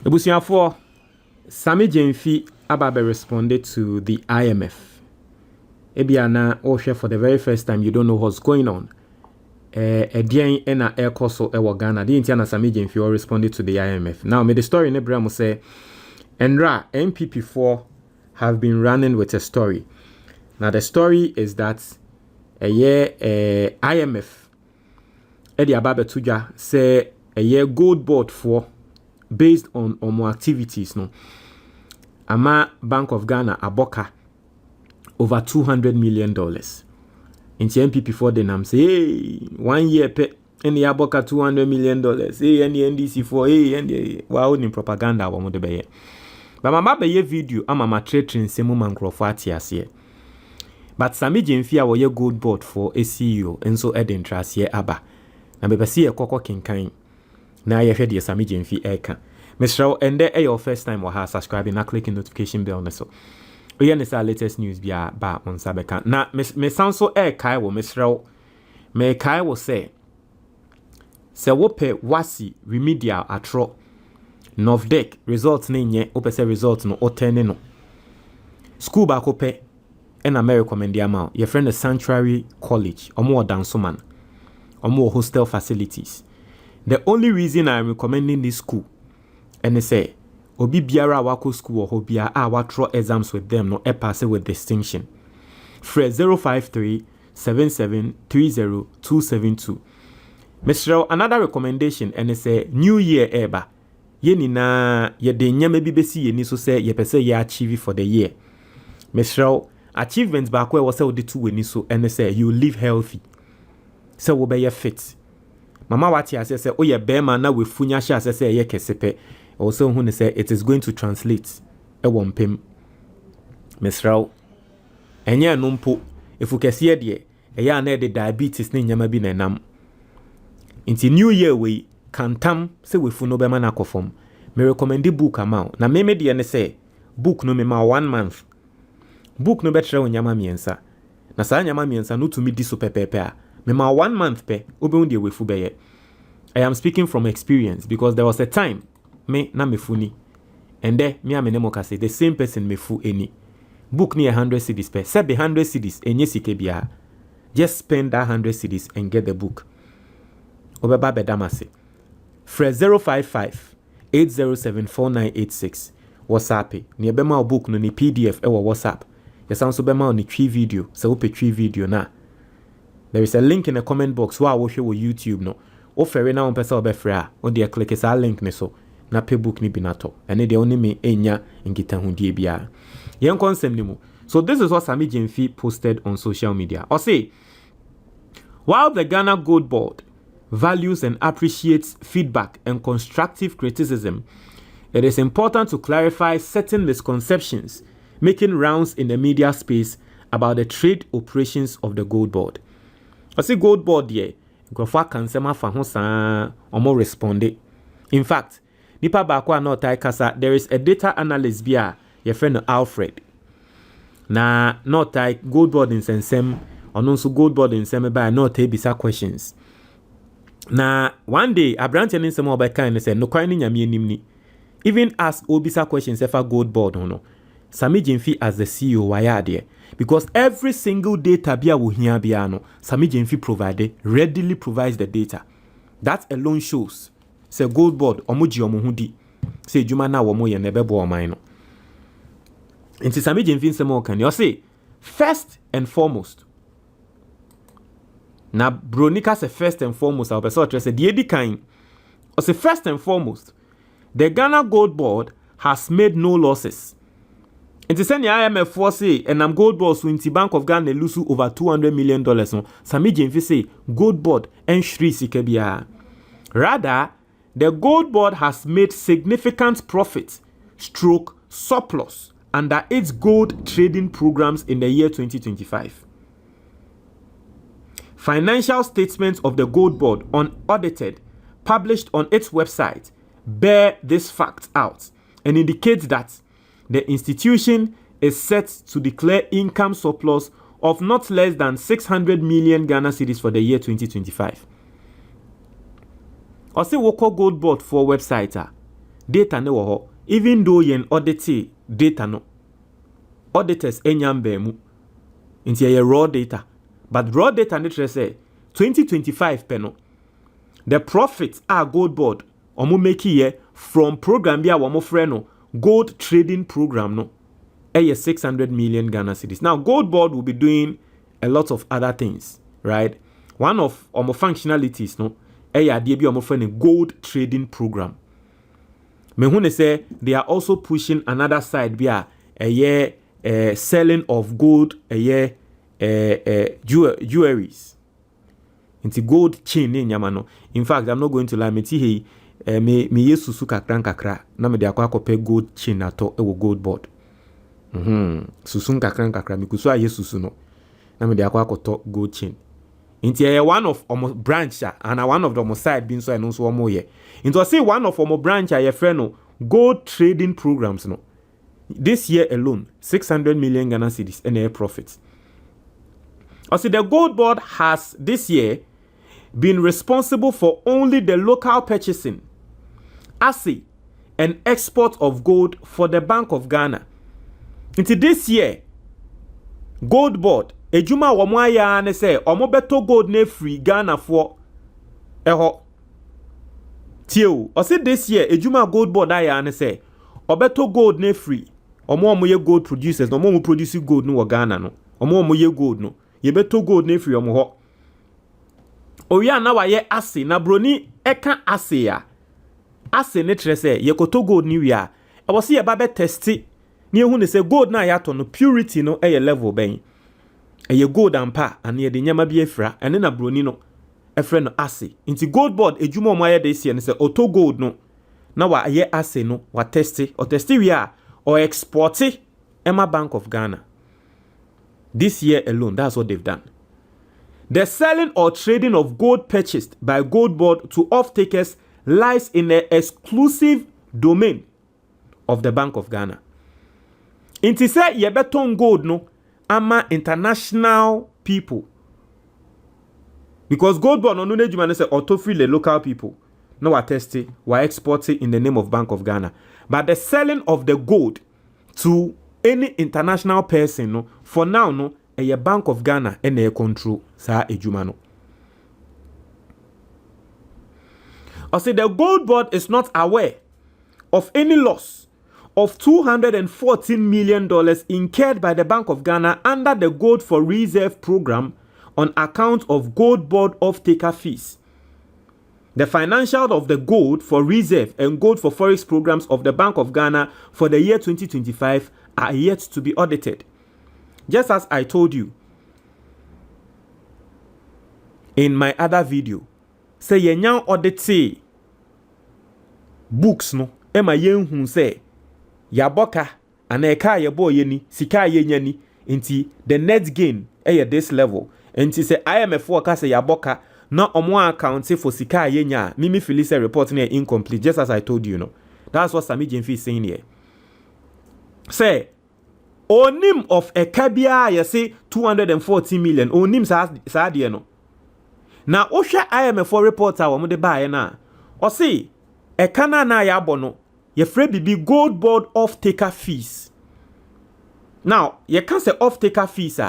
Ebusiafo, Sammy Gymafi ababe responded to the IMF. Ebiana Osha for the very first time, you don't know what's going on. Edian ena air coso ewa Ghana. The Indiana Sammy Gymafi responded to the IMF. Now, me the story in Abraham say, Enra MPP4 have been running with a story. Now, the story is that IMF Edi ababe tuja say a year Goldbod for based on more activities no. Ama Bank of Ghana aboka over $200 million. In MPP4 then I'm say, hey, 1 year pe any aboka $200 million. Hey, any NDC4, hey, and wow in propaganda wa mo de beye. But my baba video ama ma trade semu mankrofati asiye. But Sammy Gymafi a ye Goldbod for a CEO and so Eden trust ye aba. Na bebe si ye koko kinkan. Na ye hwede ye Sammy Gymafi eka. Mr. Ende your first time or subscribing na clicking notification bell so. Oye ne sa latest news bia ba on sabeka. Na me sound so kai wo Mr. Me kai wo say wope wasi remedial atro Novdek results ne nye opese results no otene no. School ba ko pe en America recommend ama your friend the Sanctuary College omo dansoman omo hostel facilities. The only reason I'm recommending this school and they say obi biara wako school or hobia watro exams with them no pass with distinction. Fred 053 7730 272. Mr. Another recommendation and they say New Year eba. Ye nina ye de nyame bi besi ye ni so say ye pese ye achieve for the year. Mr. Achievements back where was say the two we ni so and they say you live healthy. So we be fit. Mama wati ase say oh ye bema na we funya sha ase say ye kesepe. Also who say it is going to translate e wompem. Mr. Enye numpo if you kese de e ya na de diabetes ni nyama bi na nam. Inti New Year we kantam se we fu no be man akofom. Me recommend the book amount. Na me de ne say book no me ma 1 month. Book no betre nyama miensa. Na sa nyama miensa no to me di so pepepe a. Me ma 1 month pe obe unde we fu beye. I am speaking from experience because there was a time me na me funi. And there me a me nemo ka say the same person me fu any. Book ni 100 cedis pe. Say be 100 cedis enye sike bia. Just spend that 100 cedis and get the book. Obeba bedamase. Fred 055 807 4986. WhatsApp. Ni bema book no ni PDF ewa WhatsApp. Yesan so bema ni twi video. Se wo pe twi video na. There is a link in the comment box where I will show YouTube no. O fere na on pesa obefra. O de click that link ne so. Na pay book ni binato. Ene de oni me enya ngita hundie bia. Yen konsem ni mu. So this is what Sammy Gymafi posted on social media. Or say, while the Ghana Goldbod values and appreciates feedback and constructive criticism, it is important to clarify certain misconceptions making rounds in the media space about the trade operations of the Goldbod. I say Goldbod ye, Gofa Kansema Fahosa omo responde. In fact, Nipa Bakwa no kasa there is a data analyst bia your friend Alfred. Na no tai Goldbod in sensem, or no so Goldbod in seme by no te bisa questions. Na one day a branch and some by kind say no kwani nyame nimni. Even ask obisa questions ever Goldbod no. Sammy Gymafi as the CEO why there because every single data bia wo hia bia no Sammy Gymafi readily provides the data. That alone shows say Goldbod omoji omohudi say juma na wo mo ye nebebo oman no. Nti Sammy Gymafi nsemo kan you say first and foremost. Na bronika say first and foremost our person say the edi kan or say first and foremost the Ghana Goldbod has made no losses. And to send the IMF for say, and I'm Goldbod so inti Bank of Ghana lose over $200 million. No, Sammy Gymafi say Goldbod and Shri Sikebia. Rather, the Goldbod has made significant profit, stroke surplus under its gold trading programs in the year 2025. Financial statements of the Goldbod unaudited, published on its website, bear this fact out and indicate that the institution is set to declare income surplus of not less than 600 million Ghana cedis for the year 2025. Or say Woko Goldbod for website. data ne wo ho even though yen audit data no auditors enyam ba mu nti ye raw data but raw data ne tre say 2025 pe no the profits are Goldbod omo make here from program bia wo mo frɛ no gold trading program no 600 million Ghana cedis. Now Goldbod will be doing a lot of other things, right? One of omo functionalities no ade bi omo frɛ no gold trading program. Me hu ne say they are also pushing another side bia selling of gold jewelries. Into gold chain in yamano. In fact, I'm not going to lie. Me yesusu kakra na me de akwa kope gold chain ato ewo Goldbod. Susun kakra me kuso yesusu no. Na me de akwa koto gold chain. Into one of omo branch and one of the omo side bin so eno so omo ye. Into say one of omo branch ye friend no gold trading programs no. This year alone 600 million Ghana cedis in profits. Also the Goldbod has this year been responsible for only the local purchasing, assay, and export of gold for the Bank of Ghana. Into this year, Goldbod, ejuma womo aya ne say omo beto gold ne free Ghana for eho. Tio, o say this year ejuma Goldbod aya ne say obeto gold ne free. Omo ye gold producers, no mo produce gold no Ghana no. Omo ye gold no. Ye beto gold ne free omo ho. Oya na wa ye ase na broni eka ase ya. Ase ne tre se ye koto gold ni wi a. E wo se ye ba be testi. Ni ehu ne se gold na ya to no purity no e level ben. E ye gold ampa ane ye de nyama bi efra ene na broni no efre no ase. Inti Goldbod ejuma omo aye de se ne se oto gold no na wa ye ase no wa testi o testi wi a or exporti Emma Bank of Ghana. This year alone, that's what they've done. The selling or trading of gold purchased by Goldbod to off-takers lies in the exclusive domain of the Bank of Ghana. Inti say ye beton gold no ama international people. Because Goldbod no ne juma say auto free the local people. No attested, were exporting in the name of Bank of Ghana. But the selling of the gold to any international person no for now no a Bank of Ghana and a control sa ejuma no. I say the Goldbod is not aware of any loss of $214 million incurred by the Bank of Ghana under the Gold for Reserve program on account of Goldbod Offtaker fees. The financials of the Gold for Reserve and Gold for Forex programs of the Bank of Ghana for the year 2025 are yet to be audited. Just as I told you in my other video, say ye nyan audit books no ema yenhu say yaboka aneka yebo yeni sika yenyani inti the net gain this level inti say IMF forecast say yaboka na omo account for sika yenya mimi Phyllis report na incomplete just as I told you no. That's what Sammy Gymafi is saying here. Say onim of a kabia ye say 240 million onim sa de no. Na ohwa IMF reporter wo mo de bae na o say e kana na ya bono ye frɛ bibi Goldbod Offtaker fees. Now ye can say Offtaker fees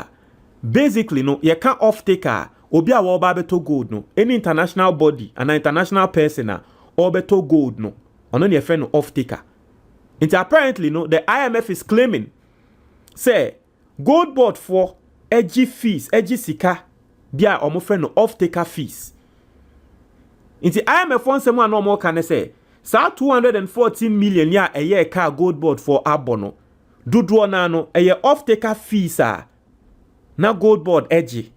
basically no ye can Offtaker obi a wo ba beto gold no any international body and an international person or beto gold no ono ne friend no Offtaker. And apparently no the IMF is claiming say Goldbod for edgy fees edgy sika bia omo friend no Offtaker fees. Inti IMF won semu no more can say sa 214 million ya a year car Goldbod for abono dodo na no eye Offtaker fees na Goldbod edgy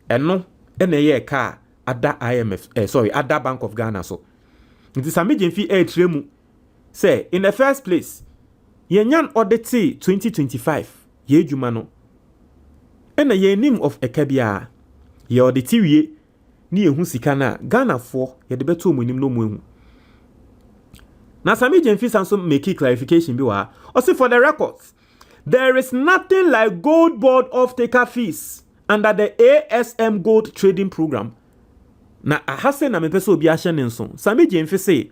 eno ene ye car ada IMF ada Bank of Ghana so. Inti Sammy Gymafi tremu say in the first place ye nyan audit 2025 ye djuma no ene ye nim of ekabia ye audit wie ni ehu sika na Ghana for ye de beto omunim no mu ehu. Na Sammy Gymafi sanso make clarification bi wa o say for the records there is nothing like Goldbod Offtaker fees under the ASM Gold Trading Program. Na ahase na me pese obi ahye ne nso. Sammy Gymafi say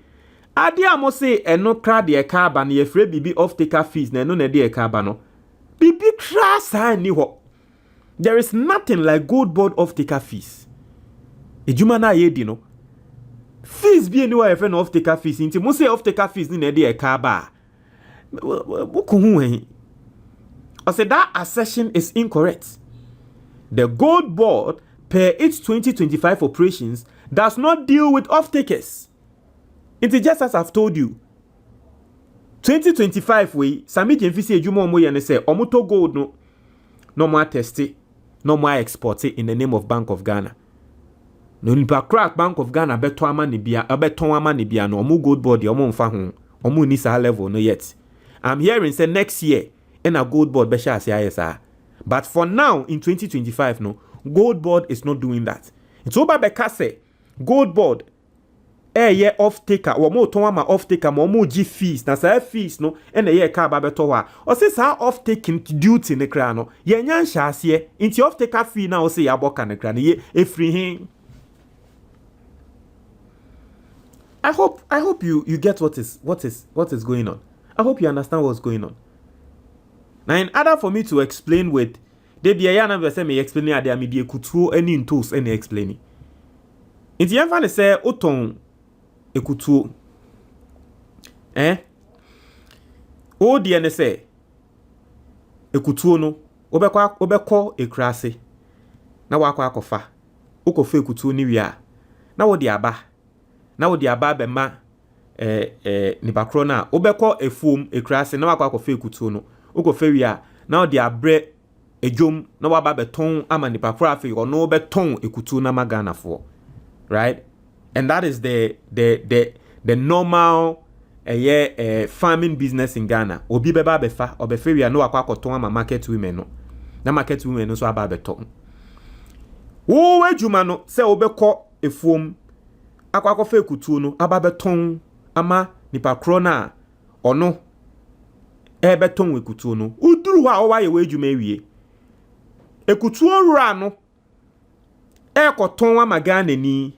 ade amo say eno kra de eka na ye frɛ bibi off-taker fees na eno na de eka ba no bibi kra sa ni ho. There is nothing like Goldbod off-taker fees. Ejuma na ye di no fees bi anywhere friend off-taker fees nti mo say off-taker fees ni na de eka ba wo hu hen. I said that assertion is incorrect. The Goldbod per its 2025 operations does not deal with off-takers. It's just as I've told you. 2025 way, Sammy Gymafi say ejuma omo ye ne say omoto gold no more test it, no more export it in the name of Bank of Ghana. No nipa crack Bank of Ghana beton ama ne bia no omo Goldbod omo mfa ho omo ni sa level no yet. I'm hearing say next year in a Goldbod be sha say but for now in 2025 no Goldbod is not doing that. It's over beka say Goldbod ye off-taker wo mo ton ama off-taker mo gi fees na sa fees no na ye ka ba beto wa o se sa off-taking duty ne kra no ye nya nhya ase inti off-taker fee na o se ya boka ne kra ne ye efri hin. I hope you get what is going on. I hope you understand what's going on. Now in order for me to explain with they be ya na be say me explain ade am die kutuo any tools any explaining. Inti yan fa ne say oton ekutuo o die ne say ekutuo no obekọ ekrase na wakọ akọfa okofa ekutuo ni wi a na wo de aba be ma ni bakro na obekọ efuom ekrase na wakọ akọfa ekutuo no okofa wi a na wo de abre ejom na waba beton ama ni bakro afi ono beton ekutuo na magana for right. And that is the normal farming business in Ghana. Obi beba befa obefe wi no akwa akoton ama market women no. Na market women no so aba beton. Wo adwuma no se obekọ efuom akwa akofa ekutuo no aba beton ama nipa kro na ono beton ekutuo no. Uduru ho a wo waye adwuma ewie. Ekutuo rura no ekoton ama Ghana ni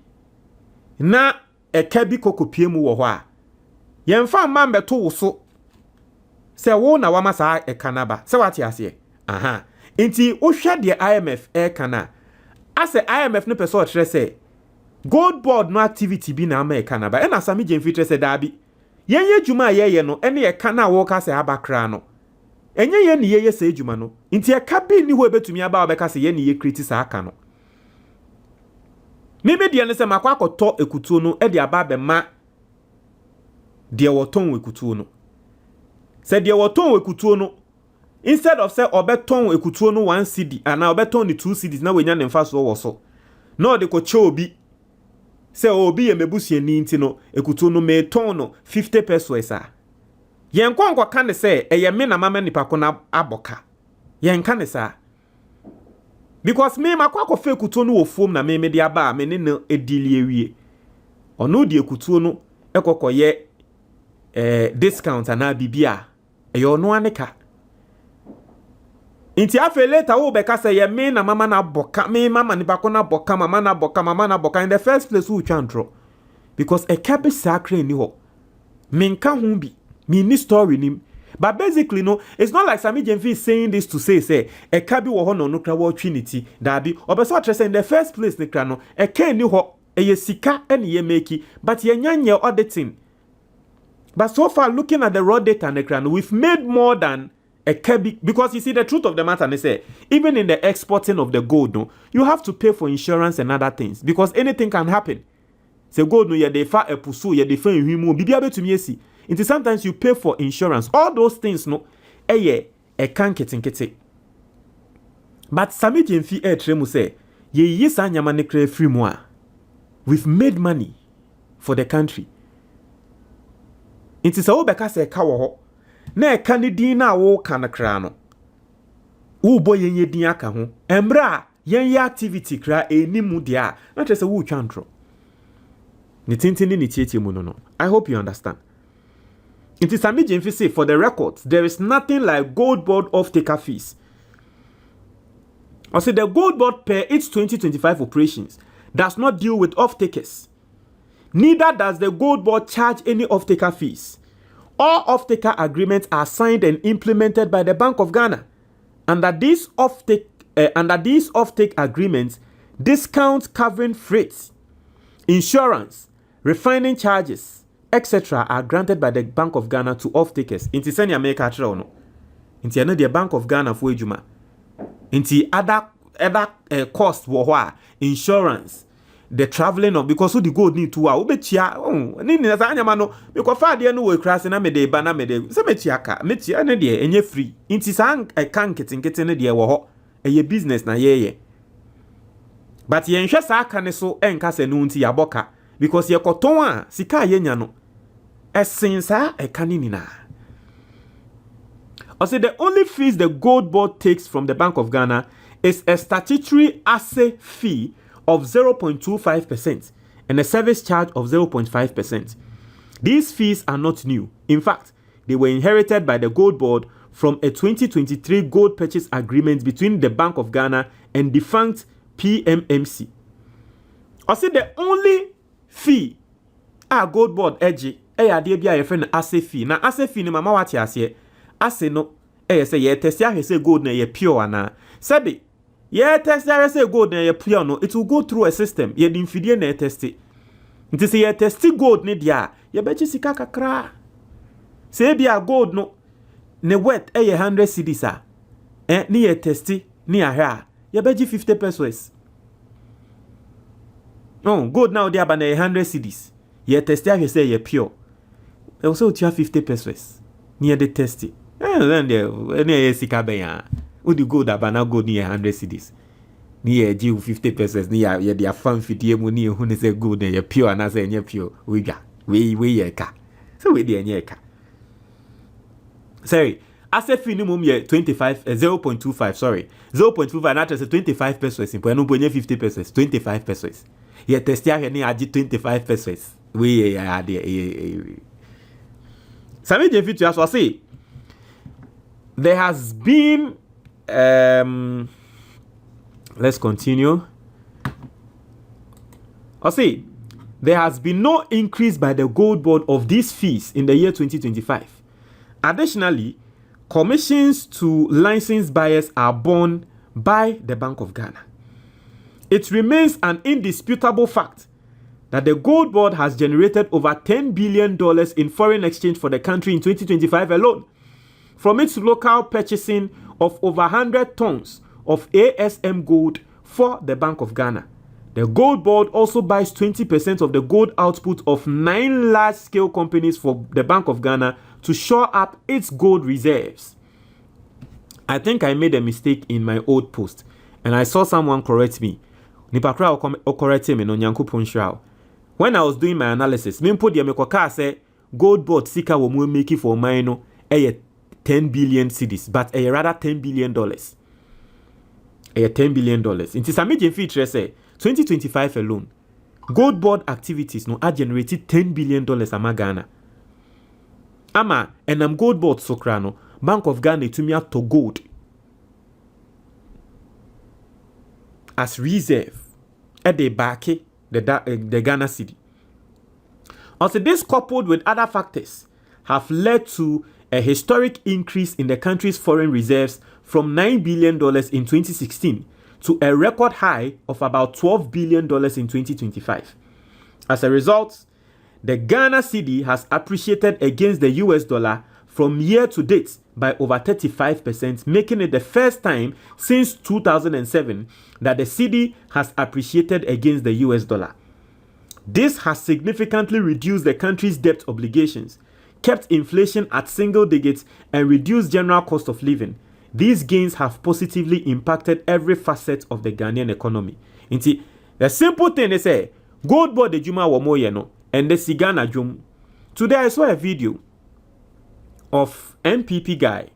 na eka bi kokopie mu wo ho a yemfa mman beto wo so se wo na wa masa eka na ba se wate ase nti wo hwe de IMF eka na ase IMF no person tre se Goldbod no activity bi na ma eka na ba na Sammy Gymafi tre se da bi yenye djuma ye no ene eka na wo ka se abakra no enye ye ne ye se djuma no nti eka bi ni ho betumi aba obeka se ye ne ye criticize aka no. Maybe the answer makwa akoto ekutuo no e de aba be ma de woton ekutuo no. Say de woton ekutuo no instead of say obeton ekutuo no 1 cedi ana obeton ni 2 cedis na wenya ne mfa so wo so. No de ko che obi. Say obi ye mebusie ni nti no ekutuo no me ton no 50 pesos a. Yen kwankwa ka ne say eye me na mama nipa ko na aboka. Yen ka ne sa because me makwa ko fe kutuo no wo fom na me de aba me ne no edili ewie ono de kutuo no ekokoye discount ana bibia eyo no aneka inti afa later wo be ka say ye me na mama na boka me mama ni bako na boka mama na boka in the first place wo twantro because e kabe sacred ni ho me nka hu bi me ni story ni. But basically, no, it's not like Sammy Gymafi is saying this to say, a kabi wo ho no kra wo trinity, dabi, obeso trese in the first place, ne kra no, a ken ni ho, ye sika, and ye meki, but ye nyanye auditing. But so far, looking at the raw data, ne kra no, we've made more than a kabi, because you see, the truth of the matter, they say, even in the exporting of the gold, no, you have to pay for insurance and other things, because anything can happen. Say gold no, ye de fa epusu, ye de fa nhwimu, bibia betumi esi. Until sometimes you pay for insurance. All those things, no, can't get. But Sammy Gymafi tremu say, ye yisa nyama ne kre free moi. We've made money for the country. Until sa obeka se ka wo ho. Na eka ne din na wo ka na kra no. Wo boy yenye din aka ho. Embra yenye activity kra enimu dia. Na tese wo twantro. Ni tintini ni tietie mu no. I hope you understand. It is Sammy Gymafi say, for the records, there is nothing like Goldbod off-taker fees. I say the Goldbod per its 2025 operations does not deal with off-takers. Neither does the Goldbod charge any off-taker fees. All off-taker agreements are signed and implemented by the Bank of Ghana. Under these off-take agreements, discounts covering freight, insurance, refining charges, etc. are granted by the Bank of Ghana to off-takers. Inti send ya make actual no. Inti ano the Bank of Ghana for ejuma. Inti other cost wo insurance, the traveling of, because who the gold need to obetia ni na sa anyama no because fa de no we krase na me de ba na me de se metia ka metia ne de enye free inti sa kan ketenkete ne de wo ho eye business na ye but ye nhwe sa aka ne so enka se no nti ya boka because ye koton a sika ye nya no esen sa eka ni na. I say the only fees the Goldbod takes from the Bank of Ghana is a statutory asset fee of 0.25% and a service charge of 0.5%. These fees are not new. In fact, they were inherited by the Goldbod from a 2023 gold purchase agreement between the Bank of Ghana and defunct PMMC. I say the only fee Goldbod edge ade bia ye friend asset fee. Na asset fee ni mama wati ase ase no say ye test ya say gold na ye pure ana. Sabi yeah, test there say gold na pure no, it will go through a system. Ye di mfidie na test it. Nti say ye test gold ne dia, ye bechi sika kakra. Say bia gold no ne worth 100 cedis a. Ni ye test ni ahwa, ye bechi 50 pesos. No, gold now dia ba na 100 cedis. Ye test ya say ye pure. E also tia 50 pesos. Ni ye de test it. Then there any sika be ya. Udi gold abana gold ni 100 cedis. Ni ye ji 50 pesos ni ye dia fan fidie mu ni hu ne say gold na ye pure na say nye pure. We ye ka. So we dey nye ka. Sorry. Asset fee minimum ye 0.25 sorry. 0.25 na say 25 pesos simple no bonye 50 pesos 25 pesos. Ye test ya ni aji 25 pesos. We ye ade Sammy Gymafi to us say there has been let's continue. I say there has been no increase by the Goldbod of these fees in the year 2025. Additionally, commissions to licensed buyers are borne by the Bank of Ghana. It remains an indisputable fact that the Goldbod has generated over $10 billion in foreign exchange for the country in 2025 alone, from its local purchasing of over 100 tons of ASM gold for the Bank of Ghana. The Goldbod also buys 20% of the gold output of 9 large-scale companies for the Bank of Ghana to shore up its gold reserves. I think I made a mistake in my old post, and I saw someone correct me. Nipakra correct me no Nyankopon Shroud. When I was doing my analysis, me put the mekoka say Goldbod sika wo mu make for mine no 10 billion cedis, but rather $10 billion. $10 billion. In Sammy Gymafi say 2025 alone, Goldbod activities no are generated $10 billion ama Ghana. Ama enam Goldbod sokra no Bank of Ghana to gold as reserve at the back the Ghana city. Also, this coupled with other factors have led to a historic increase in the country's foreign reserves from $9 billion in 2016 to a record high of about $12 billion in 2025. As a result, the Ghana cedi has appreciated against the US dollar from year to date by over 35%, making it the first time since 2007 that the cedi has appreciated against the US dollar. This has significantly reduced the country's debt obligations, kept inflation at single digits, and reduced general cost of living. These gains have positively impacted every facet of the Ghanaian economy. Inti, the simple thing is say, Goldbod the Juma wa moye no, and the Sigana Jum. Today I saw a video of MPP guy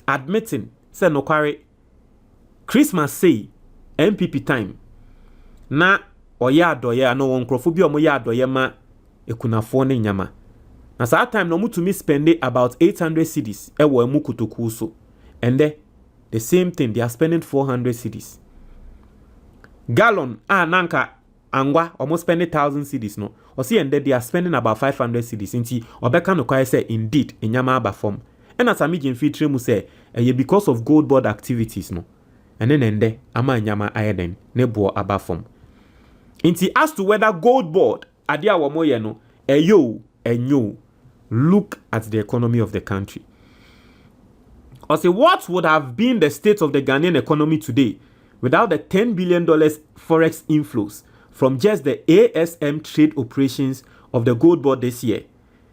admitting, say no quarry, Christmas say, MPP time. Na oya adoye no wonkrofo bi omoya adoye ma ekunafo ne nyama. Na that time no mutumi spend about 800 cedis ewo emu kutoku so. And the same thing, they are spending 400 cedis. Gallon nanka angwa almost spending 1,000 cedis no. or see and they are spending about 500 cedis inti obeka no kwai say indeed enyama aba form and as Sammy Gymafi tremu say because of Goldbod activities no and then ende ama enyama ayeden ne bo aba form inti as to whether Goldbod ade a wo moye no enyo look at the economy of the country. Or say what would have been the state of the Ghanaian economy today without the $10 billion forex inflows from just the ASM trade operations of the Goldbod this year?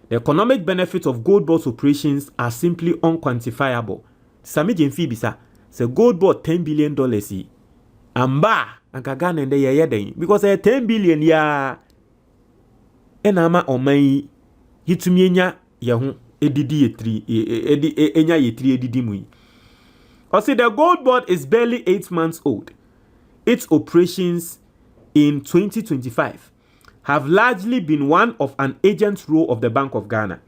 The economic benefits of Goldbod's operations are simply unquantifiable. Sammy Gymafi bisa say Goldbod $10 billion yi amba anka Ghana nde ye den because 10 billion ya enama oman hitumi enya ye ho edidi yetri enya yetri edidi mu. Or see the Goldbod is barely 8 months old. Its operations in 2025 have largely been one of an agent's role of the Bank of Ghana.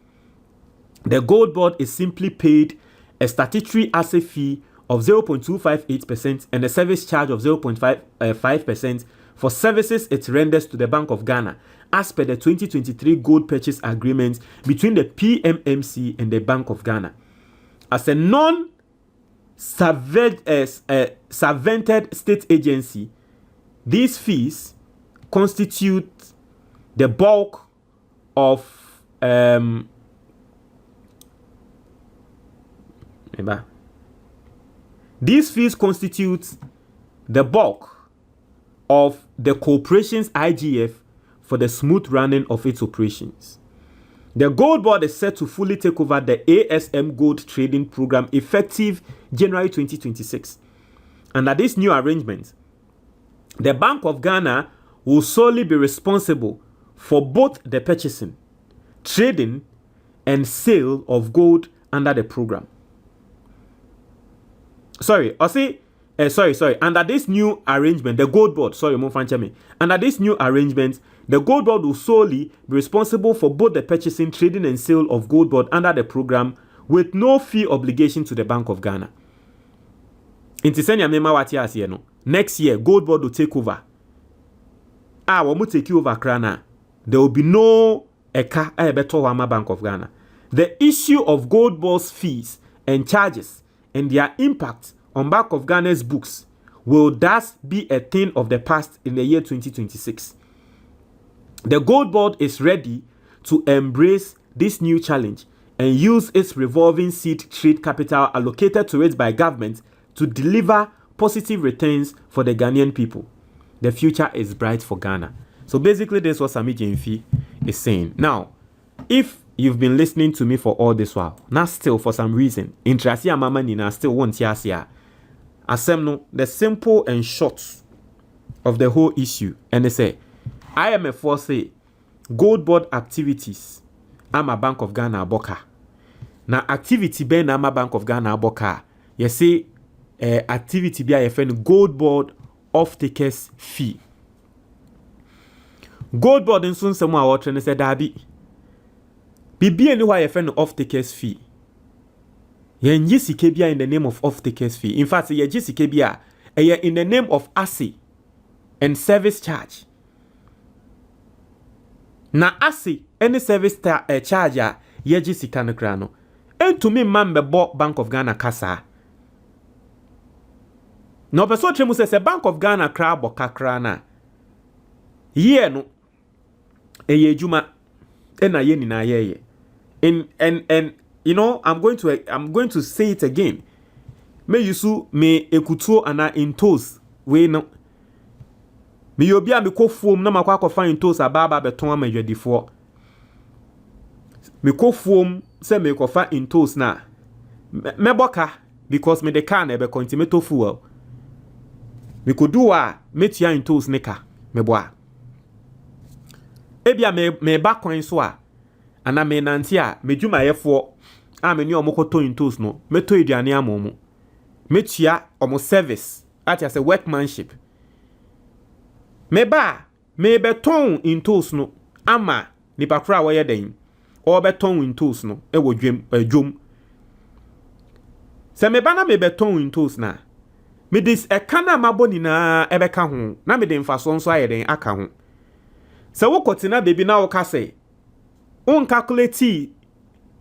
The Goldbod is simply paid a statutory asset fee of 0.258% and a service charge of 0.5% for services it renders to the Bank of Ghana as per the 2023 gold purchase agreement between the PMMC and the Bank of Ghana. As a non-subvented state agency, these fees constitute the bulk of these fees constitute the bulk of the corporation's IGF for the smooth running of its operations. The Goldbod is set to fully take over the ASM gold trading program effective January 2026. Under this new arrangement, the Bank of Ghana will solely be responsible for both the purchasing, trading, and sale of gold under the program. Under this new arrangement, the Goldbod, under this new arrangement, the Goldbod will solely be responsible for both the purchasing, trading, and sale of Goldbod under the program with no fee obligation to the Bank of Ghana. Next year, Goldbod will take over. When we take over Krana, there will be no Eka Beto Bank of Ghana. The issue of Goldbod's fees and charges and their impact on Bank of Ghana's books will thus be a thing of the past in the year 2026. The Goldbod is ready to embrace this new challenge and use its revolving seed trade capital allocated to it by government to deliver positive returns for the Ghanaian people. The future is bright for Ghana. So basically, this is what Sammy Gymafi is saying. Now, if you've been listening to me for all this while, now still for some reason, Intrasi Amama Nina still won't hear Asemno, the simple and short of the whole issue, and they say, IMF say Goldbod activities ama Bank of Ghana aboka. Na activity be na ama Bank of Ghana aboka. You say activity be a friend Goldbod Offtakers fee. Goldbod in soon some more and said Dabi. Bibi anywhere a friend Offtakers fee. Yen JCKBia in the name of Offtakers fee. In fact, ye JCKBia in the name of ASI and service charge. Na ASI any service charge ye JCK no krano. And to me man be bought Bank of Ghana kasa. No person tremu se Bank of Ghana kra boka krana. Ye no eye juma ena ye ni na ye. And you know, I'm going to say it again. Me yusu me ekutuo ana intos we no. Me yobia me ko fuom na makwa ko fa intos ababa beton amadwadifo. Me ko fuom se me ko fa intos na. Me boka because me de car na be continue fuel. Me ko do a metia intos neka me boa. Ebia me ba kwan so a ana me nanti a me dwuma yefo a me ni omokoto intos no meto eduane amomo metua omo service at as a workmanship me ba me beton intos no ama ni pakra wo yeden o beton intos no e wo dwom se me ba na me beton intos na me dis e kana maboni na e beka ho na me de mfaso nso ayeden aka ho So wo kotina baby na wo ka say on calculate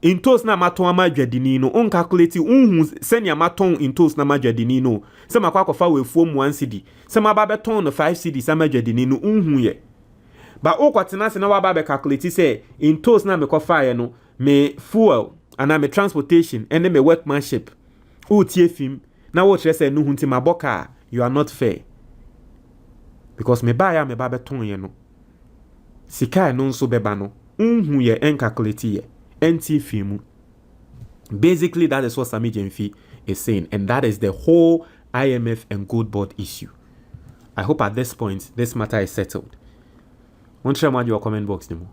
in toast na maton amadwadini no on calculate unhu senia maton in toast na amadwadini no se makwa kofa we fuom 1 cedi se ma ba beton no 5 cedi sa amadwadini no unhu ye ba o kwatena se na wa ba be calculate say in toast na me kofa ye no me fuel and me transportation and me workmanship o tie fim na wo kire say no hunti maboka you are not fair because me ba ya me ba beton ye no sika no nso beba no unhu ye en calculate ye NT film. Basically, that is what Sammy Gymafi is saying, and that is the whole IMF and Goldbod issue. I hope at this point this matter is settled. Won't share your comment box, Nemo.